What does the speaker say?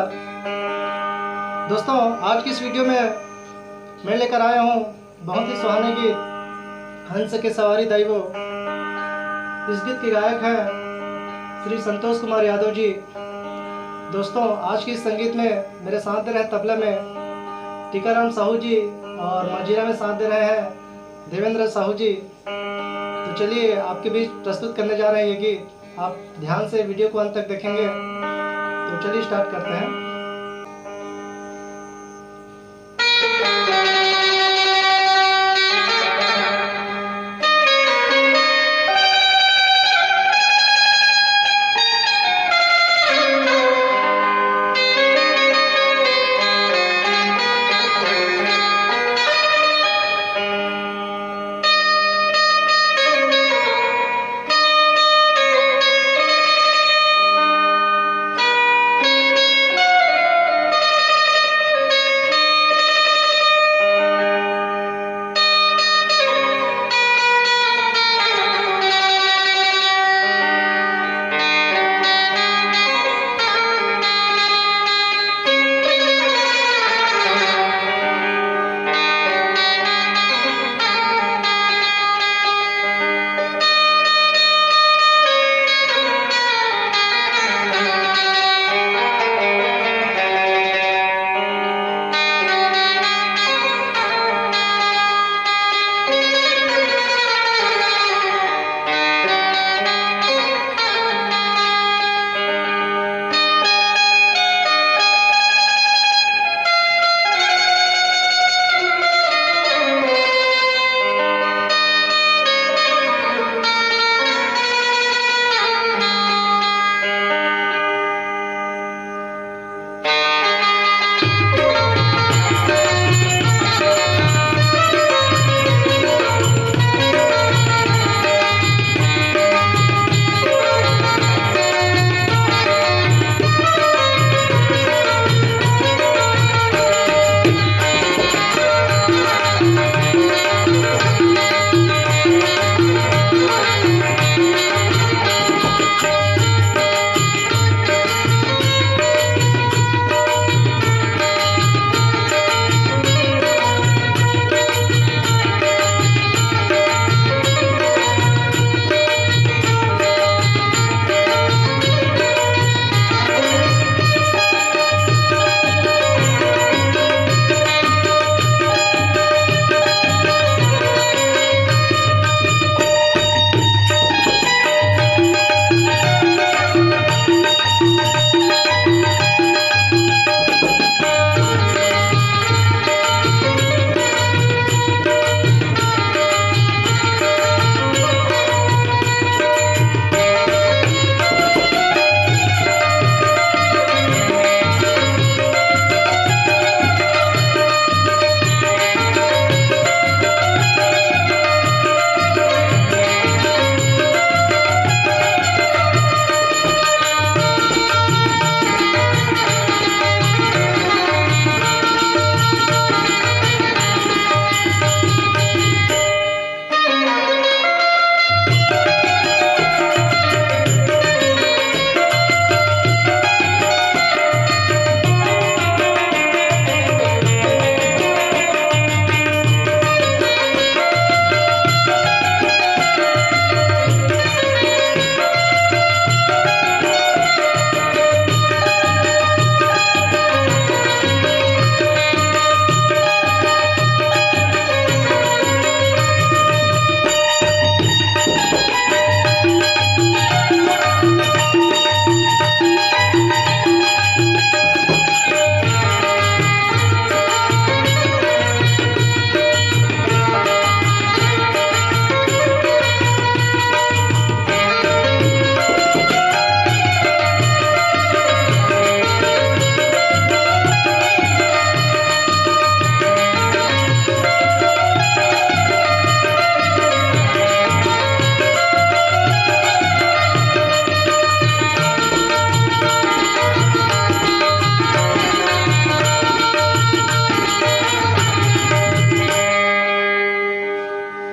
नमस्कार दोस्तों, आज की इस वीडियो में मैं लेकर आया हूँ बहुत ही सुहाने गीत हंस के सवारी दैवो। इस गीत के गायक हैं श्री संतोष कुमार यादव जी। दोस्तों, आज की इस संगीत में मेरे साथ दे रहे तबला में टीकाराम साहू जी और मंजीरा में साथ दे रहे हैं देवेंद्र साहू जी। तो चलिए आपके बीच प्रस्तुत करने जा रहे हैं ये गीत। आप ध्यान से वीडियो को अंत तक देखेंगे। तो चलिए स्टार्ट करते हैं।